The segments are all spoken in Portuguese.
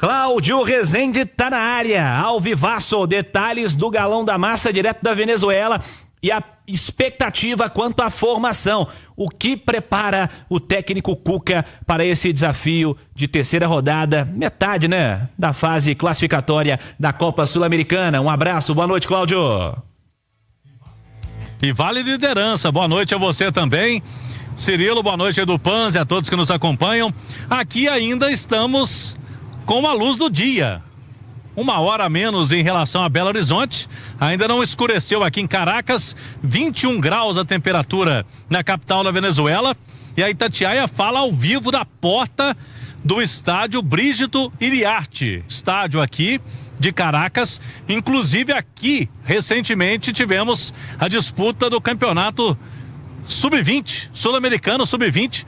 Cláudio Rezende tá na área, ao vivaço, detalhes do galão da massa direto da Venezuela e a expectativa quanto à formação. O que prepara o técnico Cuca para esse desafio de terceira rodada, metade, né, da fase classificatória da Copa Sul-Americana. Um abraço, boa noite, Cláudio. E vale liderança, boa noite a você também. Cirilo, boa noite, Edu Panzi, a todos que nos acompanham. Aqui ainda estamos com a luz do dia. 1 hora a menos em relação a Belo Horizonte. Ainda não escureceu aqui em Caracas. 21 graus a temperatura na capital da Venezuela. E a Itatiaia fala ao vivo da porta do estádio Brígido Iriarte. Estádio aqui de Caracas. Inclusive aqui, recentemente, tivemos a disputa do campeonato Sub-20, Sul-Americano Sub-20.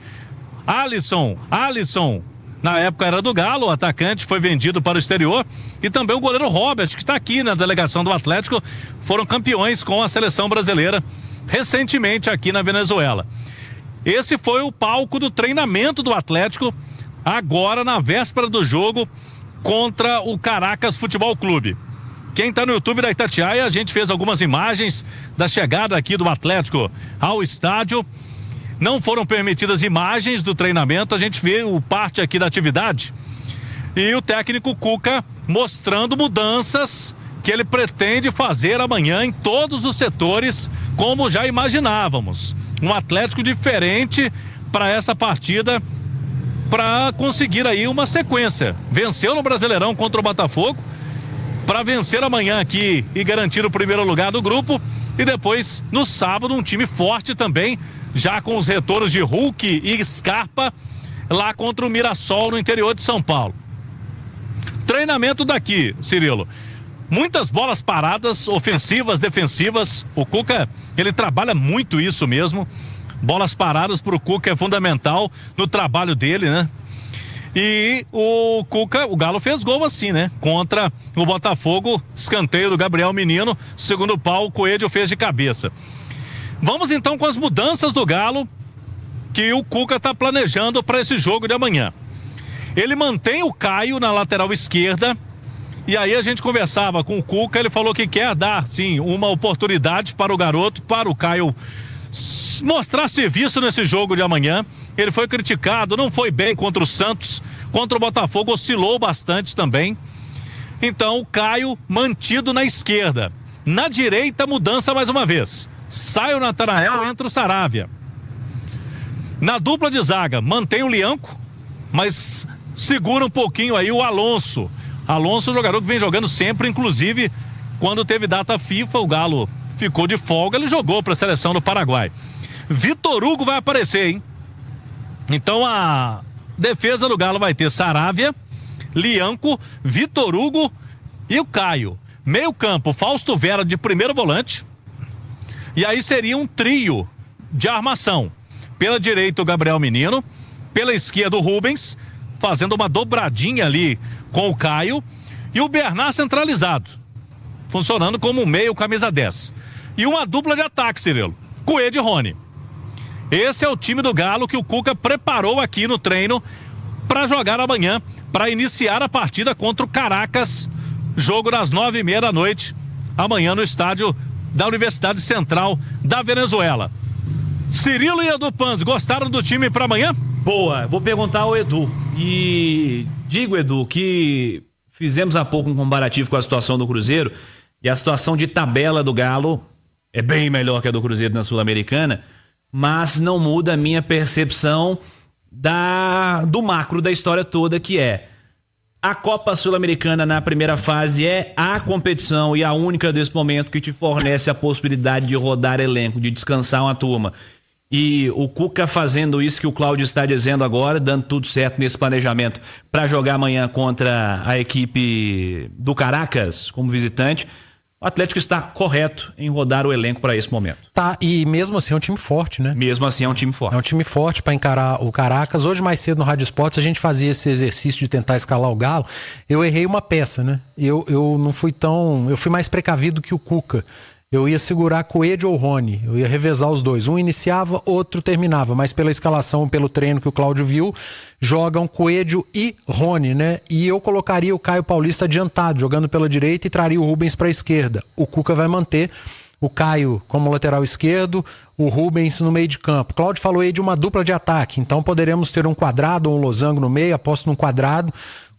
Alisson, na época era do Galo, o atacante foi vendido para o exterior, e também o goleiro Robert, que está aqui na delegação do Atlético, foram campeões com a seleção brasileira recentemente aqui na Venezuela. Esse foi o palco do treinamento do Atlético, agora na véspera do jogo contra o Caracas Futebol Clube. Quem está no YouTube da Itatiaia, a gente fez algumas imagens da chegada aqui do Atlético ao estádio. Não foram permitidas imagens do treinamento, a gente vê o parte aqui da atividade. E o técnico Cuca mostrando mudanças que ele pretende fazer amanhã em todos os setores, como já imaginávamos. Um Atlético diferente para essa partida, para conseguir aí uma sequência. Venceu no Brasileirão contra o Botafogo, para vencer amanhã aqui e garantir o primeiro lugar do grupo. E depois, no sábado, um time forte também, já com os retornos de Hulk e Scarpa, lá contra o Mirassol, no interior de São Paulo. Treinamento daqui, Cirilo. Muitas bolas paradas, ofensivas, defensivas. O Cuca, ele trabalha muito isso mesmo. Bolas paradas para o Cuca é fundamental no trabalho dele, né? E o Cuca, o Galo fez gol assim, né? Contra o Botafogo, escanteio do Gabriel Menino, segundo pau, o Coelho fez de cabeça. Vamos então com as mudanças do Galo que o Cuca está planejando para esse jogo de amanhã. Ele mantém o Caio na lateral esquerda, e aí a gente conversava com o Cuca, ele falou que quer dar, sim, uma oportunidade para o garoto, para o Caio mostrar serviço nesse jogo de amanhã. Ele foi criticado, não foi bem contra o Santos, contra o Botafogo oscilou bastante também. Então o Caio mantido na esquerda. Na direita, mudança mais uma vez. Sai o Natanael, entra o Saravia. Na dupla de zaga, mantém o Lianco, mas segura um pouquinho aí o Alonso. Alonso, jogador que vem jogando sempre, inclusive quando teve data FIFA, o Galo ficou de folga, ele jogou para a seleção do Paraguai. Vitor Hugo vai aparecer, hein? Então a defesa do Galo vai ter Saravia, Lianco, Vitor Hugo e o Caio. Meio campo, Fausto Vera de primeiro volante. E aí seria um trio de armação. Pela direita o Gabriel Menino, pela esquerda o Rubens, fazendo uma dobradinha ali com o Caio, e o Bernard centralizado, funcionando como um meio camisa 10. E uma dupla de ataque, Cirilo, Coelho e Rony. Esse é o time do Galo que o Cuca preparou aqui no treino para jogar amanhã, para iniciar a partida contra o Caracas, jogo das 9h30 da noite, amanhã no estádio da Universidade Central da Venezuela. Cirilo e Edu Panzi, gostaram do time para amanhã? Boa, vou perguntar ao Edu. E digo, Edu, que fizemos há pouco um comparativo com a situação do Cruzeiro, e a situação de tabela do Galo é bem melhor que a do Cruzeiro na Sul-Americana, mas não muda a minha percepção do macro da história toda, que é a Copa Sul-Americana na primeira fase é a competição e a única desse momento que te fornece a possibilidade de rodar elenco, de descansar uma turma. E o Cuca fazendo isso que o Cláudio está dizendo agora, dando tudo certo nesse planejamento para jogar amanhã contra a equipe do Caracas como visitante, o Atlético está correto em rodar o elenco para esse momento. Tá, e mesmo assim é um time forte, né? Mesmo assim é um time forte. É um time forte para encarar o Caracas. Hoje mais cedo no Rádio Esportes a gente fazia esse exercício de tentar escalar o Galo. Eu errei uma peça, né? Eu não fui tão... Eu fui mais precavido que o Cuca. eu ia segurar Coelho ou Rony, eu ia revezar os dois. Um iniciava, outro terminava, mas pela escalação, pelo treino que o Cláudio viu, jogam Coelho e Rony, né? E eu colocaria o Caio Paulista adiantado, jogando pela direita, e traria o Rubens para a esquerda. O Cuca vai manter o Caio como lateral esquerdo, o Rubens no meio de campo. Cláudio falou aí de uma dupla de ataque, então poderemos ter um quadrado ou um losango no meio, aposto num quadrado,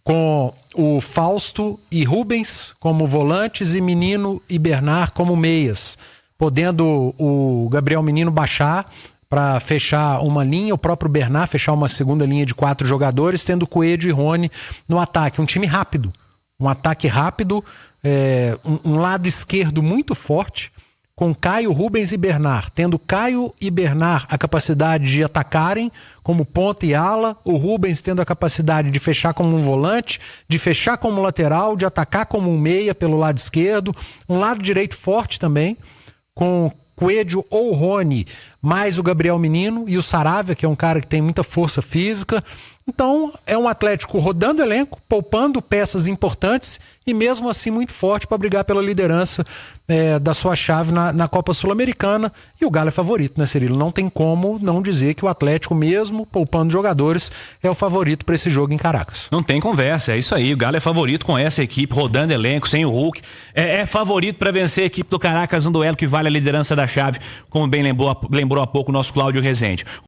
com o Fausto e Rubens como volantes e Menino e Bernard como meias, podendo o Gabriel Menino baixar para fechar uma linha, o próprio Bernard fechar uma segunda linha de 4 jogadores, tendo Coelho e Rony no ataque. Um time rápido, um ataque rápido, um lado esquerdo muito forte, com Caio, Rubens e Bernard, tendo Caio e Bernard a capacidade de atacarem como ponta e ala, o Rubens tendo a capacidade de fechar como um volante, de fechar como lateral, de atacar como um meia pelo lado esquerdo, um lado direito forte também, com Coelho ou Rony, mais o Gabriel Menino e o Saravia, que é um cara que tem muita força física. Então, é um Atlético rodando elenco, poupando peças importantes e mesmo assim muito forte para brigar pela liderança da sua chave na Copa Sul-Americana. E o Galo é favorito, né, Cirilo? Não tem como não dizer que o Atlético, mesmo poupando jogadores, é o favorito para esse jogo em Caracas. Não tem conversa, é isso aí. O Galo é favorito com essa equipe, rodando elenco, sem o Hulk. É favorito para vencer a equipe do Caracas, um duelo que vale a liderança da chave, como bem lembrou há pouco o nosso Cláudio Rezende.